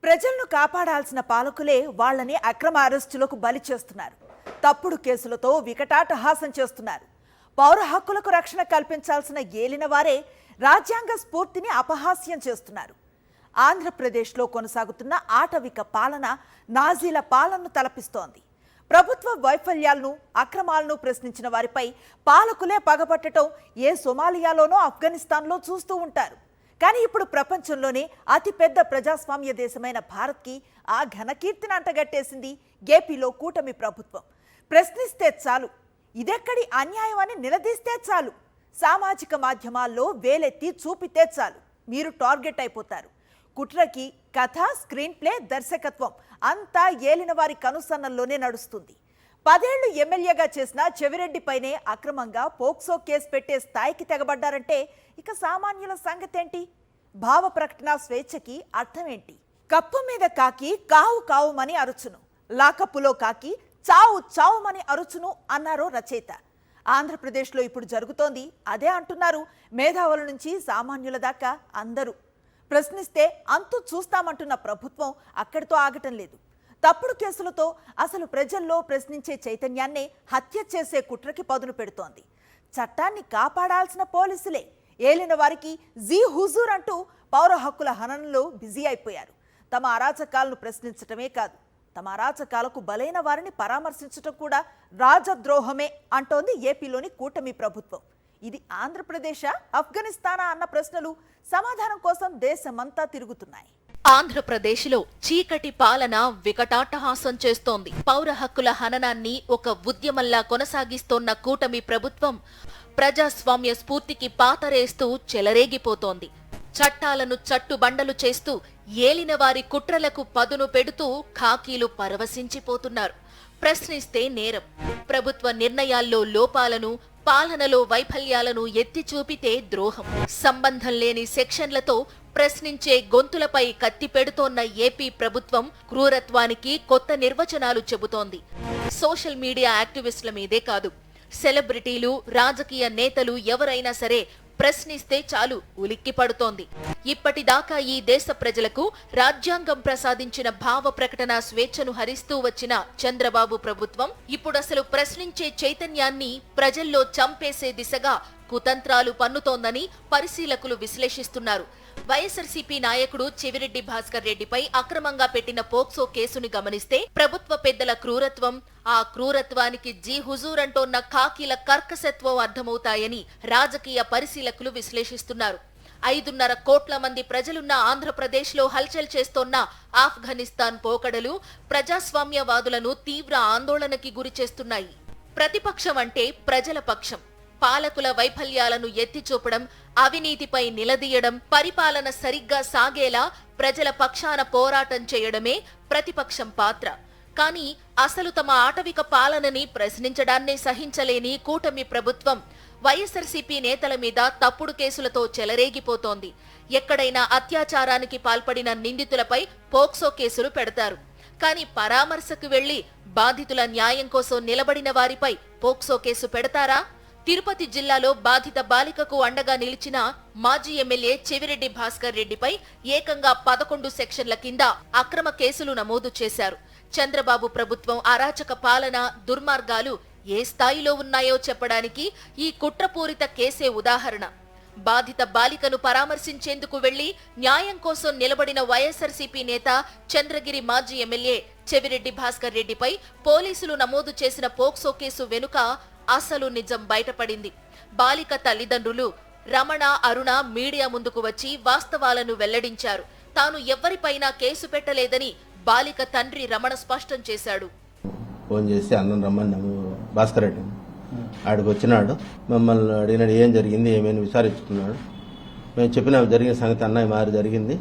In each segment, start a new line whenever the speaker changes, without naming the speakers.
ప్రజలను కాపాడాల్సిన పాలకులే వాళ్ళని అక్రమ అరెస్టులకు బలి చేస్తున్నారు. తప్పుడు కేసులతో వికటాటహాసం చేస్తున్నారు. పౌర హక్కులకు రక్షణ కల్పించాల్సిన ఏలిన వారే రాజ్యాంగ స్ఫూర్తిని అపహాస్యం చేస్తున్నారు. ఆంధ్రప్రదేశ్లో కొనసాగుతున్న ఆటవిక పాలన నాజీల పాలనను తలపిస్తోంది. ప్రభుత్వ వైఫల్యాలను అక్రమాలను ప్రశ్నించిన వారిపై పాలకులే పగబట్టడం ఏ సోమాలియాలోనో ఆఫ్ఘనిస్తాన్లో చూస్తూ ఉంటారు. కానీ ఇప్పుడు ప్రపంచంలోనే అతిపెద్ద ప్రజాస్వామ్య దేశమైన భారత్కి ఆ ఘనకీర్తిని అంటగట్టేసింది ఏపీలో కూటమి ప్రభుత్వం. ప్రశ్నిస్తే చాలు, ఇదెక్కడి అన్యాయం అని నిలదీస్తే చాలు, సామాజిక మాధ్యమాల్లో వేలెత్తి చూపితే చాలు, మీరు టార్గెట్ అయిపోతారు. కుట్రకి కథ, స్క్రీన్ ప్లే, దర్శకత్వం అంతా ఏలిన వారి కనుసన్నల్లోనే నడుస్తుంది. 10 ఏళ్లు ఎమ్మెల్యేగా చేసిన చెవిరెడ్డిపైనే అక్రమంగా పోక్సో కేసు పెట్టే స్థాయికి తెగబడ్డారంటే ఇక సామాన్యుల సంగతేంటి? భావ ప్రకటన స్వేచ్ఛకి అర్థమేంటి? కప్పు మీద కాకి కావు కావుమని అరుచును, లాకప్పులో కాకి చావు చావుమని అరుచును అన్నారో రచయిత. ఆంధ్రప్రదేశ్లో ఇప్పుడు జరుగుతోంది అదే అంటున్నారు మేధావుల నుంచి సామాన్యుల దాకా అందరూ. ప్రశ్నిస్తే అంతు చూస్తామంటున్న ప్రభుత్వం అక్కడితో ఆగటం లేదు. తప్పుడు కేసులతో అసలు ప్రజల్లో ప్రశ్నించే చైతన్యాన్నే హత్య చేసే కుట్రకి పదును పెడుతోంది. చట్టాన్ని కాపాడాల్సిన పోలీసులే ఏలిన వారికి జీ హుజూర్ అంటూ పౌర హక్కుల హననంలో బిజీ అయిపోయారు. తమ అరాచకాలను ప్రశ్నించటమే కాదు, తమ అరాచకాలకు బలైన వారిని పరామర్శించటం కూడా రాజద్రోహమే అంటోంది ఏపీలోని కూటమి ప్రభుత్వం. ఇది ఆంధ్రప్రదేశా, ఆఫ్ఘనిస్తానా అన్న ప్రశ్నలు సమాధానం కోసం దేశమంతా తిరుగుతున్నాయి.
ఆంధ్రప్రదేశ్లో చీకటి పాలన వికటాట్టహాసం చేస్తోంది. పౌర హక్కుల హననాన్ని ఒక ఉద్యమంలా కొనసాగిస్తోన్న కూటమి ప్రభుత్వం ప్రజాస్వామ్య స్ఫూర్తికి పాతరేస్తూ చెలరేగిపోతోంది. చట్టాలను చట్టుబండలు చేస్తూ ఏలిన వారి కుట్రలకు పదును పెడుతూ ఖాకీలు పరవశించిపోతున్నారు. ప్రశ్నిస్తే నేరం, ప్రభుత్వ నిర్ణయాల్లో లోపాలను, పాలనలో వైఫల్యాలను ఎత్తి చూపితే ద్రోహం. సంబంధం లేని సెక్షన్లతో ప్రశ్నించే గొంతులపై కత్తి పెడుతోన్న ఏపీ ప్రభుత్వం క్రూరత్వానికి కొత్త నిర్వచనాలు చెబుతోంది. సోషల్ మీడియా యాక్టివిస్టుల మీదే కాదు, సెలబ్రిటీలు, రాజకీయ నేతలు ఎవరైనా సరే ప్రశ్నిస్తే చాలు ఉలిక్కి పడుతోంది. ఇప్పటిదాకా ఈ దేశ ప్రజలకు రాజ్యాంగం ప్రసాదించిన భావ ప్రకటన స్వేచ్ఛను హరిస్తూ వచ్చిన చంద్రబాబు ప్రభుత్వం ఇప్పుడసలు ప్రశ్నించే చైతన్యాన్ని ప్రజల్లో చంపేసే దిశగా కుతంత్రాలు పన్నుతోందని పరిశీలకులు విశ్లేషిస్తున్నారు. వైఎస్ఆర్సీపీ నాయకుడు చెవిరెడ్డి భాస్కర్ రెడ్డిపై అక్రమంగా పెట్టిన పోక్సో కేసుని గమనిస్తే ప్రభుత్వ పెద్దల క్రూరత్వం, ఆ క్రూరత్వానికి జీ హుజూర్ అంటోన్న ఖాకీల కర్కశత్వం అర్థమవుతాయని రాజకీయ పరిశీలకులు విశ్లేషిస్తున్నారు. 5.5 కోట్ల మంది ప్రజలున్న ఆంధ్రప్రదేశ్లో హల్చల్ చేస్తోన్న ఆఫ్ఘనిస్తాన్ పోకడలు ప్రజాస్వామ్యవాదులను తీవ్ర ఆందోళనకి గురి చేస్తున్నాయి. ప్రతిపక్షం అంటే ప్రజల పక్షం. పాలకుల వైఫల్యాలను ఎత్తిచూపడం, అవినీతిపై నిలదీయడం, పరిపాలన సరిగ్గా సాగేలా ప్రజల పక్షాన పోరాటం చేయడమే ప్రతిపక్షం పాత్ర. కానీ అసలు తమ ఆటవిక పాలనని ప్రశ్నించడాన్నే సహించలేని కూటమి ప్రభుత్వం వైఎస్ఆర్సీపీ నేతల మీద తప్పుడు కేసులతో చెలరేగిపోతోంది. ఎక్కడైనా అత్యాచారానికి పాల్పడిన నిందితులపై పోక్సో కేసులు పెడతారు. కానీ పరామర్శకు వెళ్లి బాధితుల న్యాయం కోసం నిలబడిన వారిపై పోక్సో కేసు పెడతారా? తిరుపతి జిల్లాలో బాధిత బాలికకు అండగా నిలిచిన మాజీ ఎమ్మెల్యే చెవిరెడ్డి భాస్కర్ రెడ్డిపై ఏకంగా 11 సెక్షన్ల కింద అక్రమ కేసులు నమోదు చేశారు. చంద్రబాబు ప్రభుత్వం అరాచక పాలన, దుర్మార్గాలు ఏ స్థాయిలో ఉన్నాయో చెప్పడానికి ఈ కుట్రపూరిత కేసే ఉదాహరణ. బాధిత బాలికను పరామర్శించేందుకు వెళ్లి న్యాయం కోసం నిలబడిన వైఎస్ఆర్సీపీ నేత, చంద్రగిరి మాజీ ఎమ్మెల్యే చెవిరెడ్డి భాస్కర్ రెడ్డిపై పోలీసులు నమోదు చేసిన పోక్సో కేసు వెనుక అసలు నిజం బయటపడింది. బాలిక తల్లిదండ్రులు రమణ, అరుణ మీడియా ముందుకు వచ్చి వాస్తవాలను వెల్లడించారు. తాను ఎవ్వరిపైనా కేసు పెట్టలేదని బాలిక తండ్రి రమణ స్పష్టం చేశాడు.
ఫోన్ చేసి అన్నం రమ్మని భాస్కర్ రెడ్డి ఆడికి వచ్చినాడు. మమ్మల్ని అడిగినాడు ఏం జరిగింది, ఏమైనా విచారించుకున్నాడు. మేము చెప్పిన జరిగిన సంగతి అన్నయ్య మారి జరిగింది,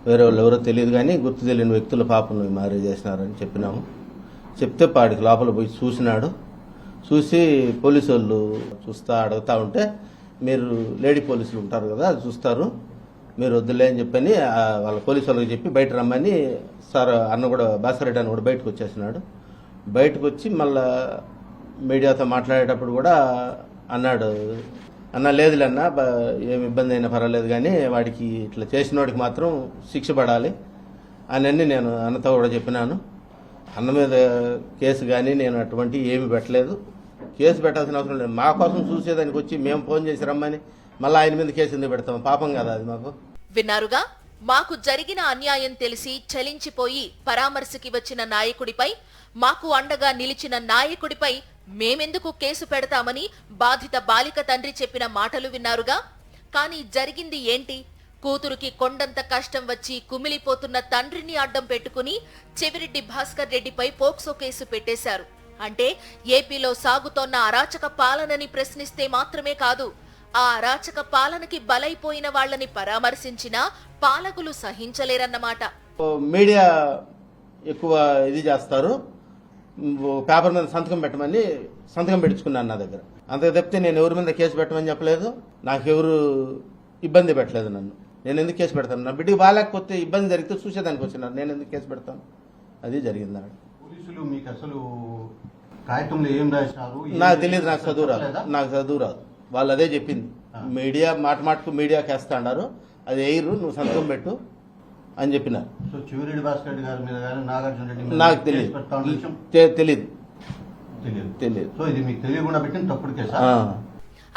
వేరే వాళ్ళు ఎవరో తెలియదు కానీ గుర్తు తెలియని వ్యక్తుల పాపను మారి చేసినారని చెప్పినాము. చెప్తే పాడికి లోపల పోయి చూసినాడు. చూసి పోలీసు వాళ్ళు అడుగుతా ఉంటే, మీరు లేడీ పోలీసులు ఉంటారు కదా, అది చూస్తారు, మీరు వద్దులే అని చెప్పని వాళ్ళ పోలీసు వాళ్ళకి చెప్పి బయట రమ్మని సార్ అన్న కూడా, భాస్కర్ రెడ్డి అన్న కూడా బయటకు వచ్చేసినాడు. బయటకు వచ్చి మళ్ళా మీడియాతో మాట్లాడేటప్పుడు కూడా అన్నాడు, అన్న లేదులే అన్న, ఏమి ఇబ్బంది అయినా పర్వాలేదు కానీ వాడికి ఇట్లా చేసిన వాడికి మాత్రం శిక్ష పడాలి, అని నేను అన్నతో కూడా చెప్పినాను. అన్న మీద కేసు కానీ నేను అటువంటి ఏమి పెట్టలేదు. కేసు పెట్టాల్సిన అవసరం లేదు. మా కోసం చూసేదానికి వచ్చి మేము ఫోన్ చేసి రమ్మని మళ్ళీ ఆయన మీద కేసు ఎందుకు పెడతాం? పాపం కదా అది మాకు.
విన్నారుగా, మాకు జరిగిన అన్యాయం తెలిసి చలించిపోయి పరామర్శకి వచ్చిన నాయకుడిపై, మాకు అండగా నిలిచిన నాయకుడిపై మేమెందుకు కేసు పెడతామని బాధిత బాలిక తండ్రి చెప్పిన మాటలు విన్నారుగా. కానీ జరిగింది ఏంటి? కూతురుకి కొండంత కష్టం వచ్చి కుమిలిపోతున్న తండ్రిని అడ్డం పెట్టుకుని చెవిరెడ్డి భాస్కర్ రెడ్డిపై పోక్సో కేసు పెట్టేశారు. అంటే ఏపీలో సాగుతోన్న అరాచక పాలనని ప్రశ్నిస్తే మాత్రమే కాదు, ఆ అరాచక పాలనకి బలైపోయిన వాళ్ళని పరామర్శించినా పాలకులు సహించలేరన్నమాట.
మీడియా ఎక్కువ ఇది చేస్తారు. పేపర్ మీద సంతకం పెట్టమని సంతకం పెట్టించుకున్నాను నా దగ్గర. అంతకు తప్పితే నేను ఎవరి మీద కేసు పెట్టమని చెప్పలేదు. నాకెవరు ఇబ్బంది పెట్టలేదు. నేను ఎందుకు కేసు పెడతాను? నా బిడ్డకి బాగాలేకపోతే ఇబ్బంది జరిగితే చూసేదానికి వచ్చినారు. నేను ఎందుకు కేసు పెడతాను? అది జరిగింది.
పోలీసులు మీకు అసలు కాగితంలో ఏం రాశారు?
నాకు తెలియదు. నాకు చదువు రాదు. వాళ్ళు అదే చెప్పింది. మీడియా మాటకు మీడియాకి వేస్తా అన్నారు. అది ఎయిరు, నువ్వు సంతకం పెట్టు అని చెప్పినారు.
సో చెవిరెడ్డి భాస్కర్ రెడ్డి గారి మీద కానీ నాగార్జున రెడ్డి
నాకు తెలియదు.
సో ఇది మీకు తెలియకుండా పెట్టిన తప్పుడు కేసా?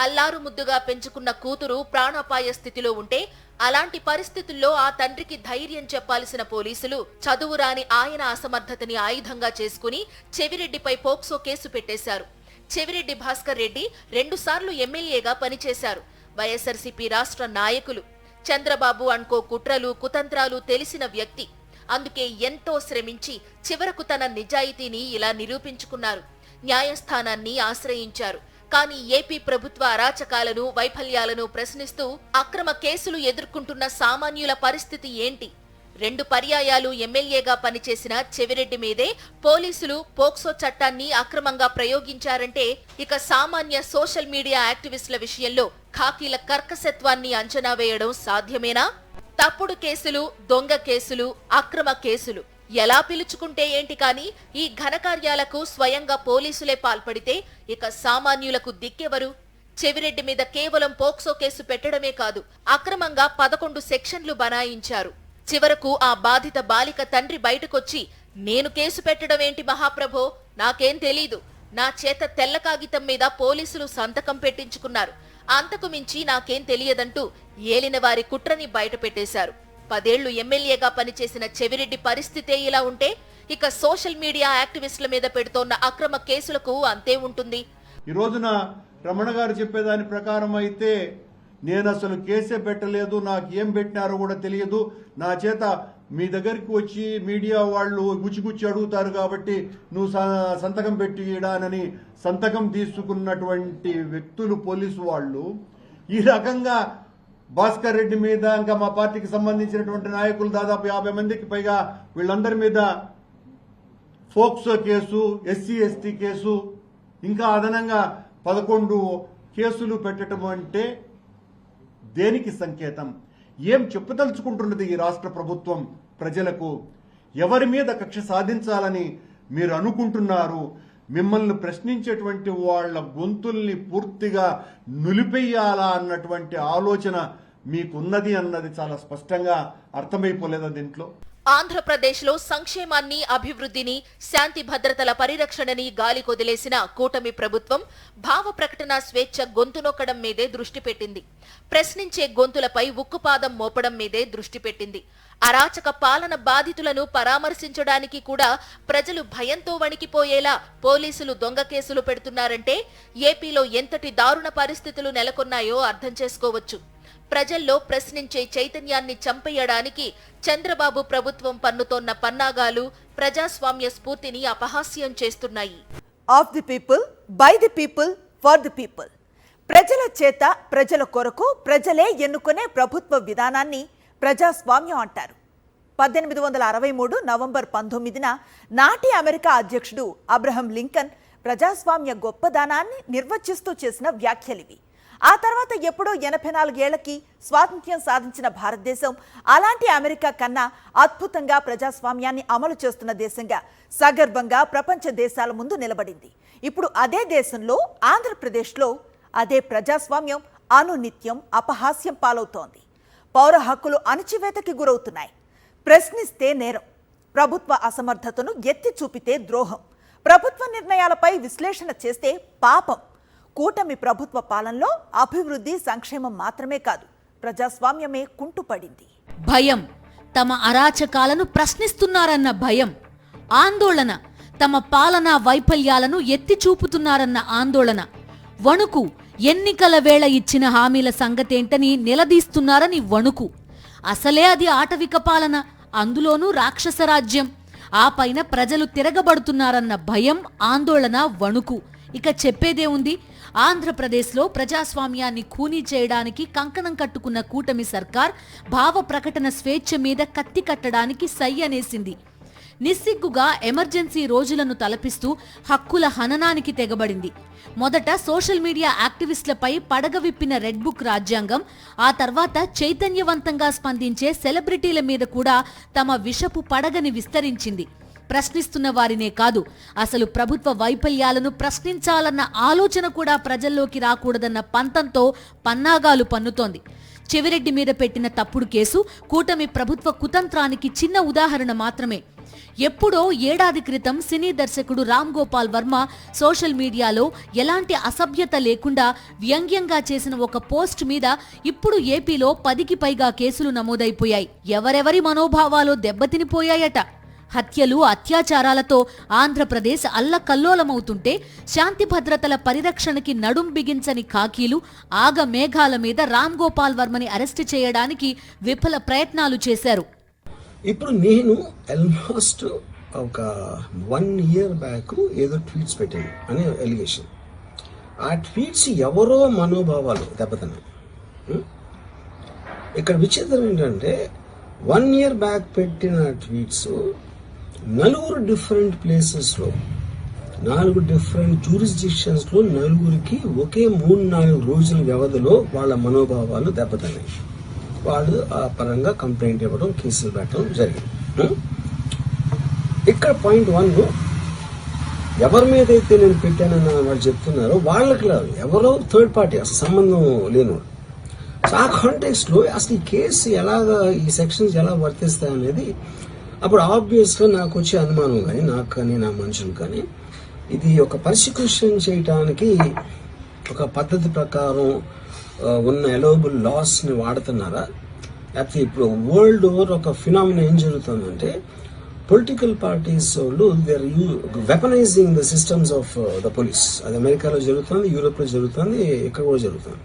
అల్లారు ముద్దుగా పెంచుకున్న కూతురు ప్రాణాపాయ స్థితిలో ఉంటే అలాంటి పరిస్థితుల్లో ఆ తండ్రికి ధైర్యం చెప్పాల్సిన పోలీసులు చదువు రాని ఆయన అసమర్థతని ఆయుధంగా చేసుకుని చెవిరెడ్డిపై పోక్సో కేసు పెట్టేశారు. చెవిరెడ్డి భాస్కర్ రెడ్డి 2 సార్లు ఎమ్మెల్యేగా పనిచేశారు. వైఎస్ఆర్సీపీ రాష్ట్ర నాయకులు. చంద్రబాబు అనుకో కుట్రలు కుతంత్రాలు తెలిసిన వ్యక్తి. అందుకే ఎంతో శ్రమించి చివరకు తన నిజాయితీని ఇలా నిరూపించుకున్నారు. న్యాయస్థానాన్ని ఆశ్రయించారు. కానీ ఏపీ ప్రభుత్వ అరాచకాలను వైఫల్యాలను ప్రశ్నిస్తూ అక్రమ కేసులు ఎదుర్కొంటున్న సామాన్యుల పరిస్థితి ఏంటి? 2 పర్యాయాలు ఎమ్మెల్యేగా పనిచేసిన చెవిరెడ్డి మీదే పోలీసులు పోక్సో చట్టాన్ని అక్రమంగా ప్రయోగించారంటే ఇక సామాన్య సోషల్ మీడియా యాక్టివిస్టుల విషయంలో ఖాకీల కర్కశత్వాన్ని అంచనా వేయడం సాధ్యమేనా? తప్పుడు కేసులు, దొంగ కేసులు, అక్రమ కేసులు ఎలా పిలుచుకుంటే ఏంటి కానీ ఈ ఘనకార్యాలకు స్వయంగా పోలీసులే పాల్పడితే ఇక సామాన్యులకు దిక్కెవరు? చెవిరెడ్డి మీద కేవలం పోక్సో కేసు పెట్టడమే కాదు, అక్రమంగా 11 సెక్షన్లు బనాయించారు. చివరకు ఆ బాధిత బాలిక తండ్రి బయటకొచ్చి నేను కేసు పెట్టడం ఏంటి మహాప్రభో, నాకేం తెలీదు, నా చేత తెల్ల కాగితం మీద పోలీసులు సంతకం పెట్టించుకున్నారు, అంతకు మించి నాకేం తెలియదంటూ ఏలిన వారి కుట్రని బయటపెట్టేశారు. 10 ఏళ్లు ఎమ్మెల్యేగా పనిచేసిన చెవిరెడ్డి పరిస్థితే ఇలా ఉంటే ఇక సోషల్ మీడియా యాక్టివిస్టుల మీద పెడుతోన్న అక్రమ కేసులకు అంతే ఉంటుంది.
ఈ రోజున రమణ గారు చెప్పేదాని ప్రకారం అయితే నేను అసలు కేసే పెట్టలేదు, నాకు ఏం పెట్టినారో కూడా తెలియదు, నా చేత మీ దగ్గరికి వచ్చి మీడియా వాళ్ళు గుచ్చిగుచ్చి అడుగుతారు కాబట్టి నువ్వు సంతకం పెట్టిడానని సంతకం తీసుకున్నటువంటి వ్యక్తులు పోలీసు వాళ్ళు ఈ రకంగా భాస్కర్ రెడ్డి మీద, ఇంకా మా పార్టీకి సంబంధించినటువంటి నాయకులు దాదాపు 50 మందికి పైగా వీళ్ళందరి మీద POCSO case, SC ST case, ఇంకా అదనంగా 11 కేసులు పెట్టడం అంటే దేనికి సంకేతం? ఏం చెప్పదలుచుకుంటున్నది ఈ రాష్ట్ర ప్రభుత్వం ప్రజలకు? ఎవరి మీద కక్ష సాధించాలని మీరు అనుకుంటున్నారు? మిమ్మల్ని ప్రశ్నించేటువంటి వాళ్ళ గొంతుల్ని పూర్తిగా నులిపెయ్యాలా అన్నటువంటి ఆలోచన మీకున్నది అన్నది చాలా స్పష్టంగా అర్థమైపోలేదా దీంట్లో?
ఆంధ్రప్రదేశ్లో సంక్షేమాన్ని, అభివృద్ధిని, శాంతి భద్రతల పరిరక్షణని గాలి కొదిలేసిన కూటమి ప్రభుత్వం భావ ప్రకటన స్వేచ్ఛ గొంతు నొక్కడం మీదే దృష్టి పెట్టింది. ప్రశ్నించే గొంతులపై ఉక్కుపాదం మోపడం మీదే దృష్టి పెట్టింది. అరాచక పాలన బాధితులను పరామర్శించడానికి కూడా ప్రజలు భయంతో వణికిపోయేలా పోలీసులు దొంగ కేసులు పెడుతున్నారంటే ఏపీలో ఎంతటి దారుణ పరిస్థితులు నెలకొన్నాయో అర్థం చేసుకోవచ్చు. ప్రజల్లో ప్రశ్నించే చైతన్యాన్ని చంపేయడానికి చంద్రబాబు ప్రభుత్వం పన్నుతోన్న పన్నాగాలు ప్రజాస్వామ్య స్ఫూర్తిని అపహాస్యం చేస్తున్నాయి.
Of the people, by the people, for the people. ప్రజల చేత, ప్రజల కొరకు ప్రజలే ఎన్నుకునే ప్రభుత్వ విధానాన్ని ప్రజాస్వామ్యం అంటారు. 1863 నవంబర్ 19న నాటి అమెరికా అధ్యక్షుడు అబ్రహం లింకన్ ప్రజాస్వామ్య గొప్పదనాన్ని నిర్వచిస్తూ చేసిన వ్యాఖ్యలివి. ఆ తర్వాత ఎప్పుడో 84 ఏళ్లకి స్వాతంత్ర్యం సాధించిన భారతదేశం అలాంటి అమెరికా కన్నా అద్భుతంగా ప్రజాస్వామ్యాన్ని అమలు చేస్తున్న దేశంగా సగర్వంగా ప్రపంచ దేశాల ముందు నిలబడింది. ఇప్పుడు అదే దేశంలో ఆంధ్రప్రదేశ్లో అదే ప్రజాస్వామ్యం అనునిత్యం అపహాస్యం పాలవుతోంది. పౌర హక్కులు అణచివేతకి గురవుతున్నాయి. ప్రశ్నిస్తే నేరం, ప్రభుత్వ అసమర్థతను ఎత్తి చూపితే ద్రోహం, ప్రభుత్వ నిర్ణయాలపై విశ్లేషణ చేస్తే పాపం. కూటమి ప్రభుత్వ పాలనలో అభివృద్ధి సంక్షేమం మాత్రమే కాదు, ప్రజాస్వామ్యమే కుంటుపడింది.
భయం, తమ అరాచకాలను ప్రశ్నిస్తున్నారన్న భయం, ఆందోళన, తమ పాలనా వైఫల్యాలను ఎత్తి చూపుతున్నారన్న ఆందోళన, వణుకు, ఎన్నికల వేళ ఇచ్చిన హామీల సంగతేంటని నిలదీస్తున్నారని వణుకు. అసలే అది ఆటవిక పాలన, అందులోనూ రాక్షస రాజ్యం. ఆ పైన ప్రజలు తిరగబడుతున్నారన్న భయం, ఆందోళన, వణుకు. ఇక చెప్పేదే ఉంది. ఆంధ్రప్రదేశ్లో ప్రజాస్వామ్యాన్ని ఖూనీ చేయడానికి కంకణం కట్టుకున్న కూటమి సర్కార్ భావ ప్రకటన స్వేచ్ఛ మీద కత్తి కట్టడానికి సై అనేసింది. నిస్సిగ్గుగా ఎమర్జెన్సీ రోజులను తలపిస్తూ హక్కుల హననానికి తెగబడింది. మొదట సోషల్ మీడియా యాక్టివిస్టులపై పడగ విప్పిన రెడ్ బుక్ రాజ్యాంగం, ఆ తర్వాత చైతన్యవంతంగా స్పందించే సెలబ్రిటీల మీద కూడా తమ విషపు పడగని విస్తరించింది. ప్రశ్నిస్తున్న వారినే కాదు, అసలు ప్రభుత్వ వైఫల్యాలను ప్రశ్నించాలన్న ఆలోచన కూడా ప్రజల్లోకి రాకూడదన్న పంతంతో పన్నాగాలు పన్నుతోంది. చెవిరెడ్డి మీద పెట్టిన తప్పుడు కేసు కూటమి ప్రభుత్వ కుతంత్రానికి చిన్న ఉదాహరణ మాత్రమే. ఎప్పుడో ఏడాది క్రితం సినీ దర్శకుడు రామ్ గోపాల్ వర్మ సోషల్ మీడియాలో ఎలాంటి అసభ్యత లేకుండా వ్యంగ్యంగా చేసిన ఒక పోస్ట్ మీద ఇప్పుడు ఏపీలో 10కి పైగా కేసులు నమోదైపోయాయి. ఎవరెవరి మనోభావాలు దెబ్బతినిపోయాయట. హత్యలు, అత్యాచారాలతో ఆంధ్రప్రదేశ్ అల్లకల్లోలమవుతుంటే శాంతి భద్రతల పరిరక్షణకి నడుం బిగించని ఖాకీలు ఆగమేఘాల మీద రామ్ గోపాల్ వర్మని అరెస్టు చేయడానికి విఫల ప్రయత్నాలు చేశారు.
ఇప్పుడు నేను ఆల్మోస్ట్ ఒక 1 year బ్యాక్ ఏదో ట్వీట్స్ పెట్టాను అనే ఎలిగేషన్. ఆ ట్వీట్స్ ఎవరో మనోభావాలు దెబ్బతిన్నాయి. ఇక్కడ విచిత్రం ఏంటంటే 1 year బ్యాక్ పెట్టిన ట్వీట్స్ 4 డిఫరెంట్ ప్లేసెస్లో 4 డిఫరెంట్ జ్యూరిస్డిక్షన్స్లో 4కి ఒకే 3-4 రోజుల వ్యవధిలో వాళ్ళ మనోభావాలు దెబ్బతిన్నాయి. వాళ్ళు ఆ పరంగా కంప్లైంట్ ఇవ్వడం, కేసులు పెట్టడం జరిగింది. ఇక్కడ పాయింట్ 1, ఎవరి మీద అయితే నేను పెట్టానని వాళ్ళు చెప్తున్నారో వాళ్ళకి లేదు, ఎవరో థర్డ్ పార్టీ, అసలు సంబంధం లేనివాడు. సో ఆ కాంటెక్స్ట్ లో అసలు ఈ కేసు ఎలాగా, ఈ సెక్షన్స్ ఎలా వర్తిస్తాయి అనేది అప్పుడు ఆబ్వియస్ గా నాకు వచ్చే అనుమానం కానీ, నాకు కానీ నా మనుషులు కానీ, ఇది ఒక పర్సిక్యూషన్ చేయటానికి ఒక పద్ధతి ప్రకారం ఉన్న ఎలోబుల్ లాస్ ని వాడుతున్నారా, లేకపోతే ఇప్పుడు వరల్డ్ ఓవర్ ఒక ఫినామినా ఏం జరుగుతుందంటే పొలిటికల్ పార్టీస్ వాళ్ళు they are weaponising the systems of the police. అది అమెరికాలో జరుగుతుంది, యూరోప్ లో జరుగుతుంది, ఇక్కడ కూడా జరుగుతుంది.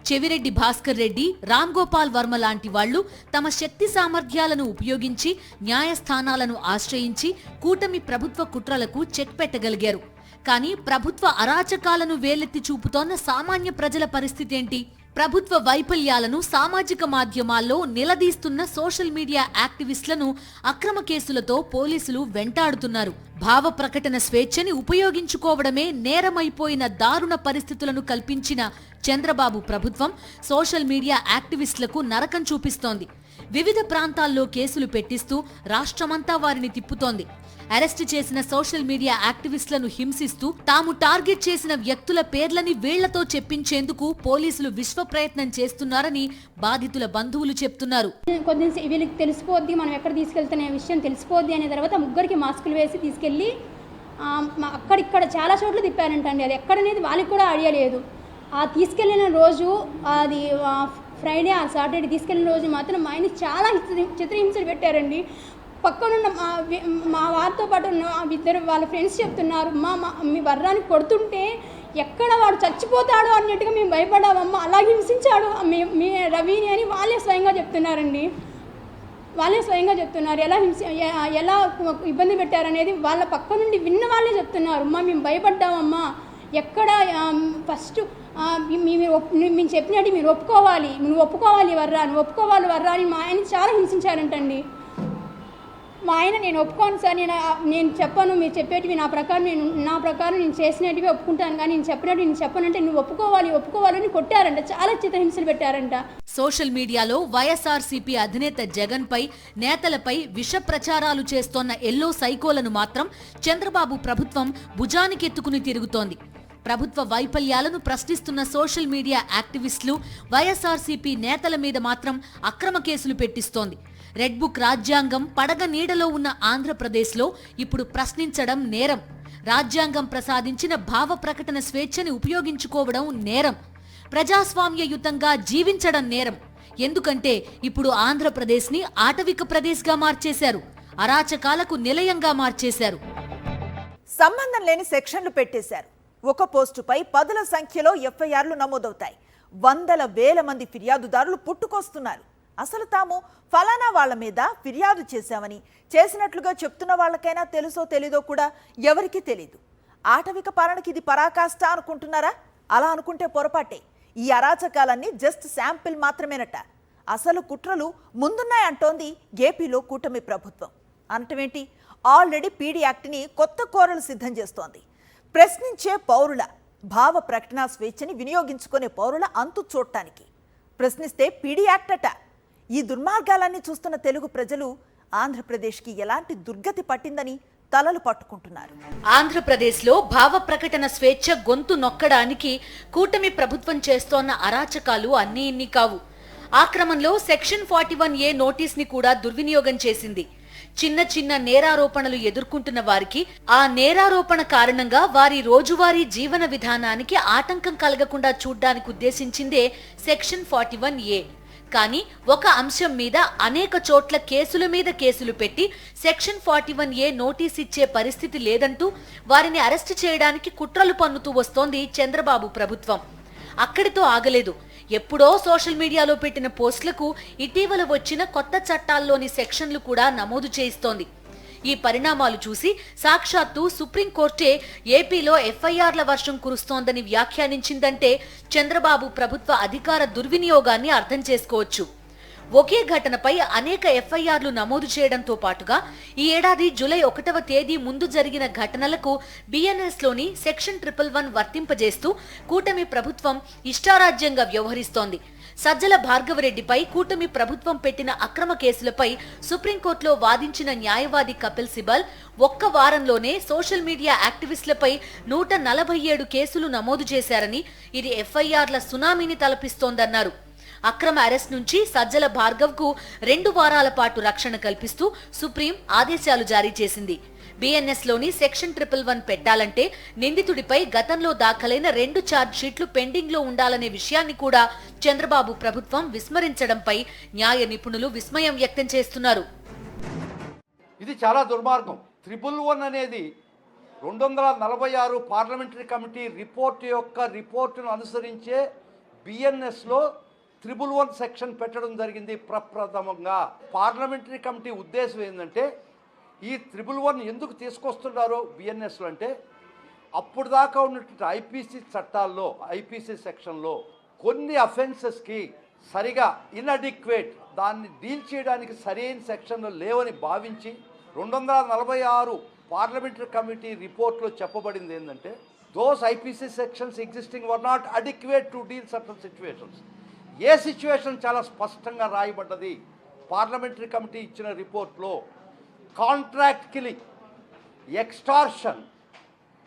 చెవిరెడ్డి భాస్కర్ రెడ్డి, రామ్ గోపాల్ వర్మ లాంటి వాళ్లు తమ శక్తి సామర్థ్యాలను ఉపయోగించి న్యాయస్థానాలను ఆశ్రయించి కూటమి ప్రభుత్వ కుట్రలకు చెక్ పెట్టగలిగారు. కానీ ప్రభుత్వ అరాచకాలను వేలెత్తి చూపుతోన్న సామాన్య ప్రజల పరిస్థితి ఏంటి? ప్రభుత్వ వైఫల్యాలను సామాజిక మాధ్యమాల్లో నిలదీస్తున్న సోషల్ మీడియా యాక్టివిస్టులను అక్రమ కేసులతో పోలీసులు వెంటాడుతున్నారు. భావ ప్రకటన స్వేచ్ఛని ఉపయోగించుకోవడమే నేరమైపోయిన దారుణ పరిస్థితులను కల్పించిన చంద్రబాబు ప్రభుత్వం సోషల్ మీడియా యాక్టివిస్టులకు నరకం చూపిస్తోంది. వివిధ ప్రాంతాల్లో కేసులు పెట్టిస్తూ రాష్ట్రమంతా వారిని తిప్పుతోంది. అరెస్టు చేసిన సోషల్ మీడియా యాక్టివిస్టులను హింసిస్తూ తాము టార్గెట్ చేసిన వ్యక్తుల పేర్లని వీళ్లతో చెప్పించేందుకు పోలీసులు విశ్వ ప్రయత్నం చేస్తున్నారని బాధితుల బంధువులు చెప్తున్నారు.
కొద్దిగా వీళ్ళకి తెలిసిపోద్ది, మనం ఎక్కడ తీసుకెళ్తున్న విషయం తెలిసిపోద్ది అనే తర్వాత ముగ్గురికి మాస్కులు వేసి తీసుకెళ్ళి అక్కడిక్కడ చాలా చోట్ల తిప్పారంటండి. అది ఎక్కడనేది వాళ్ళకి కూడా ఐడియా లేదు. ఆ తీసుకెళ్ళిన రోజు, అది ఫ్రైడే ఆ సాటర్డే తీసుకెళ్ళిన రోజు మాత్రం మా ఆయన చాలా చిత్రహింసలు పెట్టారండి. పక్కనున్న మా వారితో పాటు ఉన్న ఇద్దరు వాళ్ళ ఫ్రెండ్స్ చెప్తున్నారు, మీ వర్రాన్ని కొడుతుంటే ఎక్కడ వాడు చచ్చిపోతాడో అన్నట్టుగా మేము భయపడామమ్మ, అలాగే హింసించాడు మీ రవిని అని వాళ్ళే స్వయంగా చెప్తున్నారండి. ఎలా ఇబ్బంది పెట్టారనేది వాళ్ళ పక్క నుండి విన్న వాళ్ళే చెప్తున్నారు. అమ్మ మేము భయపడ్డామమ్మా, ఎక్కడ ఫస్ట్ మేము చెప్పినట్టు మీరు ఒప్పుకోవాలి, నువ్వు ఒప్పుకోవాలి వర్రా అని మా ఆయన చాలా హింసించారంటండి. మా ఆయన నేను ఒప్పుకోను సార్, నేను చెప్పను, మీరు చెప్పేటివి నా ప్రకారం నేను చేసినట్టుగా ఒప్పుకుంటాను, కానీ నేను చెప్పనంటే నువ్వు ఒప్పుకోవాలని కొట్టారంట, చాలా చిత్రహింసలు పెట్టారంట.
సోషల్ మీడియాలో వైఎస్ఆర్సీపీ అధినేత జగన్ పై, నేతలపై విష ప్రచారాలు చేస్తోన్న ఎల్లో సైకోలను మాత్రం చంద్రబాబు ప్రభుత్వం భుజానికెత్తుకుని తిరుగుతోంది. ప్రభుత్వ వైఫల్యాలను ప్రశ్నిస్తున్న సోషల్ మీడియా యాక్టివిస్టులు, వైఎస్ఆర్సీపీ నేతల మీద మాత్రం అక్రమ కేసులు పెట్టిస్తోంది. రెడ్ బుక్ రాజ్యాంగం పడగ నీడలో ఉన్న ఆంధ్రప్రదేశ్లో ఇప్పుడు ప్రశ్నించడం నేరం. రాజ్యాంగం ప్రసాదించిన భావ ప్రకటన స్వేచ్ఛని ఉపయోగించుకోవడం నేరం. ప్రజాస్వామ్యయుతంగా జీవించడం నేరం. ఎందుకంటే ఇప్పుడు ఆంధ్రప్రదేశ్ని ఆటవిక ప్రదేశ్గా మార్చేశారు, అరాచకాలకు నిలయంగా మార్చేశారు.
సంబంధం లేని సెక్షన్లు పెట్టేశారు. ఒక పోస్టుపై 10ల సంఖ్యలో ఎఫ్ఐఆర్లు నమోదవుతాయి. వందల వేల మంది ఫిర్యాదుదారులు పుట్టుకొస్తున్నారు. అసలు తాము ఫలానా వాళ్ల మీద ఫిర్యాదు చేశామని చేసినట్లుగా చెప్తున్న వాళ్ళకైనా తెలుసో తెలీదో కూడా ఎవరికీ తెలీదు. ఆటవిక పాలనకి ఇది పరాకాష్ట అనుకుంటున్నారా? అలా అనుకుంటే పొరపాటే. ఈ అరాచకాలన్నీ జస్ట్ శాంపిల్ మాత్రమేనట. అసలు కుట్రలు ముందున్నాయంటోంది ఏపీలో కూటమి ప్రభుత్వం. అనటమేంటి, ఆల్రెడీ పీడీ యాక్ట్ని కొత్త కోరలు సిద్ధం చేస్తోంది. ప్రశ్నించే పౌరుల భావ ప్రకటన స్వేచ్ఛని వినియోగించుకునే పౌరుల అంతు చూడటానికి. ప్రశ్నిస్తే పీడీ యాక్ట్ అట. ఈ దుర్మార్గాలన్నీ చూస్తున్న తెలుగు ప్రజలు ఆంధ్రప్రదేశ్కి ఎలాంటి దుర్గతి పట్టిందని తలలు పట్టుకుంటున్నారు.
ఆంధ్రప్రదేశ్లో భావ ప్రకటన స్వేచ్ఛ గొంతు నొక్కడానికి కూటమి ప్రభుత్వం చేస్తోన్న అరాచకాలు అన్నీ ఇన్ని కావు. ఆ క్రమంలో సెక్షన్ 41A నోటీస్ని కూడా దుర్వినియోగం చేసింది. చిన్న చిన్న నేరారోపణలు ఎదుర్కొంటున్న వారికి ఆ నేరారోపణ కారణంగా వారి రోజువారీ జీవన విధానానికి ఆటంకం కలగకుండా చూడ్డానికి ఉద్దేశించిందే సెక్షన్ 41A. కానీ ఒక అంశం మీద అనేక చోట్ల కేసుల మీద కేసులు పెట్టి సెక్షన్ 41A నోటీస్ ఇచ్చే పరిస్థితి లేదంటూ వారిని అరెస్టు చేయడానికి కుట్రలు పన్నుతూ వస్తోంది చంద్రబాబు ప్రభుత్వం. అక్కడితో ఆగలేదు. ఎప్పుడో సోషల్ మీడియాలో పెట్టిన పోస్టులకు ఇటీవల వచ్చిన కొత్త చట్టాల్లోని సెక్షన్లు కూడా నమోదు చేయిస్తోంది. ఈ పరిణామాలు చూసి సాక్షాత్తు సుప్రీంకోర్టే ఏపీలో ఎఫ్ఐఆర్ల వర్షం కురుస్తోందని వ్యాఖ్యానించిందంటే చంద్రబాబు ప్రభుత్వ అధికార దుర్వినియోగాన్ని అర్థం చేసుకోవచ్చు. ఒకే ఘటనపై అనేక ఎఫ్ఐఆర్లు నమోదు చేయడంతో పాటుగా ఈ ఏడాది జూలై 1వ తేదీ ముందు జరిగిన ఘటనలకు బిఎన్ఎస్లోని సెక్షన్ 111 వర్తింపజేస్తూ కూటమి ప్రభుత్వం ఇష్టారాజ్యంగా వ్యవహరిస్తోంది. సజ్జల భార్గవరెడ్డిపై కూటమి ప్రభుత్వం పెట్టిన అక్రమ కేసులపై సుప్రీంకోర్టులో వాదించిన న్యాయవాది కపిల్ సిబల్ ఒక్క వారంలోనే సోషల్ మీడియా యాక్టివిస్టులపై 147 కేసులు నమోదు చేశారని, ఇది ఎఫ్ఐఆర్ల సునామీని తలపిస్తోందన్నారు. అక్రమ అరెస్ట్ నుంచి సజ్జల భార్గవ్కు 2 వారాల పాటు రక్షణ కల్పిస్తూ సుప్రీం ఆదేశాలు జారీ చేసింది. బిఎన్ఎస్లోని సెక్షన్ 111 పెట్టాలంటే నిందితుడిపై గతంలో దాఖలైన 2 ఛార్జ్ షీట్లు పెండింగ్లో ఉండాలనే విషయాన్ని కూడా చంద్రబాబు ప్రభుత్వం విస్మరించడంపై న్యాయ నిపుణులు విస్మయం వ్యక్తం చేస్తున్నారు.
ఇది చాలా దుర్మార్గం. 111 అనేది 246 పార్లమెంటరీ కమిటీ రిపోర్టును అనుసరించే బిఎన్ఎస్లో 111 సెక్షన్ పెట్టడం జరిగింది. ప్రప్రథమంగా పార్లమెంటరీ కమిటీ ఉద్దేశం ఏంటంటే, ఈ 111 ఎందుకు తీసుకొస్తున్నారో బిఎన్ఎస్లో అంటే, అప్పుడు దాకా ఉన్నటువంటి ఐపీసీ చట్టాల్లో ఐపీసీ సెక్షన్లో కొన్ని అఫెన్సెస్కి సరిగా ఇన్అడిక్వేట్ దాన్ని డీల్ చేయడానికి సరైన సెక్షన్లు లేవని భావించి 246 పార్లమెంటరీ కమిటీ రిపోర్ట్లో చెప్పబడింది ఏంటంటే, those IPC sections existing were not adequate to deal certain situations. A situation చాలా స్పష్టంగా రాయబడ్డది పార్లమెంటరీ కమిటీ ఇచ్చిన రిపోర్ట్లో. Contract killing, extortion,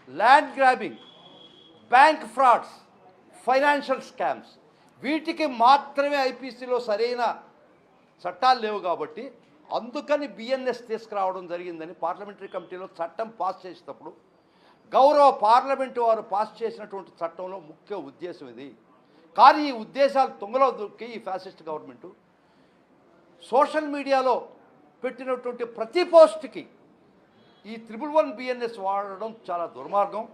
land grabbing, bank frauds, financial scams, వీటికి మాత్రమే ఐపీసీలో సరైన చట్టాలు లేవు కాబట్టి అందుకని బిఎన్ఎస్ తీసుకురావడం జరిగిందని పార్లమెంటరీ కమిటీలో చట్టం పాస్ చేసేటప్పుడు గౌరవ పార్లమెంటు వారు పాస్ చేసినటువంటి చట్టంలో ముఖ్య ఉద్దేశం ఇది. కానీ ఈ ఉద్దేశాలు తుంగలో దొరికి ఈ ఫ్యాసిస్ట్ గవర్నమెంటు సోషల్ మీడియాలో పెట్టినటువంటి ప్రతి పోస్ట్కి ఈ 111 బిఎన్ఎస్ వాడడం చాలా దుర్మార్గం.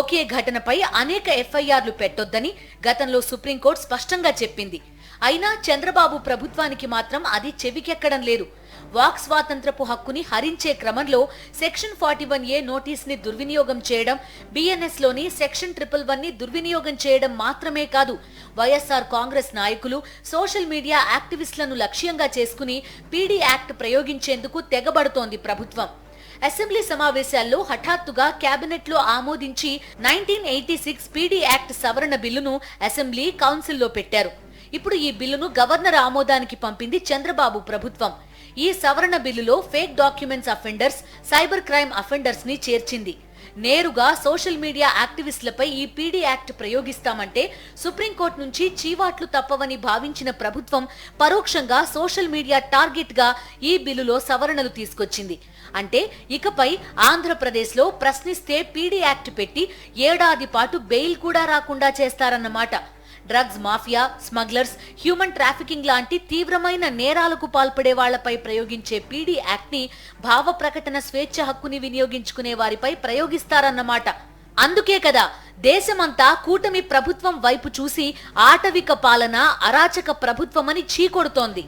ఒకే ఘటనపై అనేక ఎఫ్ఐఆర్లు పెట్టొద్దని గతంలో సుప్రీంకోర్టు స్పష్టంగా చెప్పింది. అయినా చంద్రబాబు ప్రభుత్వానికి మాత్రం అది చెవికెక్కడం లేదు. వాక్ స్వాతంత్రపు హక్కుని హరించే క్రమంలో సెక్షన్ 41A నోటీస్ని దుర్వినియోగం చేయడం, బిఎన్ఎస్లోని సెక్షన్ 111ని దుర్వినియోగం చేయడం మాత్రమే కాదు, వైఎస్ఆర్ కాంగ్రెస్ నాయకులు సోషల్ మీడియా యాక్టివిస్టులను లక్ష్యంగా చేసుకుని పీడీ యాక్ట్ ప్రయోగించేందుకు తెగబడుతోంది ప్రభుత్వం. అసెంబ్లీ సమావేశాల్లో హఠాత్తుగా కేబినెట్లో ఆమోదించి 1986 పీడీ యాక్ట్ సవరణ బిల్లును అసెంబ్లీ కౌన్సిల్లో పెట్టారు. ఇప్పుడు ఈ బిల్లును గవర్నర్ ఆమోదానికి పంపింది చంద్రబాబు ప్రభుత్వం. ఈ సవరణ బిల్లులో fake documents offenders, cyber crime offenders ని చేర్చింది. నేరుగా సోషల్ మీడియా యాక్టివిస్టులపై ఈ పీడీ యాక్ట్ ప్రయోగిస్తామంటే సుప్రీంకోర్టు నుంచి చీవాట్లు తప్పవని భావించిన ప్రభుత్వం పరోక్షంగా సోషల్ మీడియా టార్గెట్ గా ఈ బిల్లులో సవరణలు తీసుకొచ్చింది. అంటే ఇకపై ఆంధ్రప్రదేశ్లో ప్రశ్నిస్తే పీడీ యాక్ట్ పెట్టి ఏడాది పాటు బెయిల్ కూడా రాకుండా చేస్తారన్నమాట. Drugs mafia, smugglers, human trafficking లాంటి తీవ్రమైన నేరాలకు పాల్పడే వాళ్లపై ప్రయోగించే పీడీ యాక్ట్ ని భావ ప్రకటన స్వేచ్ఛ హక్కుని వినియోగించుకునే వారిపై ప్రయోగిస్తారన్నమాట. అందుకే కదా దేశమంతా కూటమి ప్రభుత్వం వైపు చూసి ఆటవిక పాలన, అరాచక ప్రభుత్వమని చీకొడుతోంది.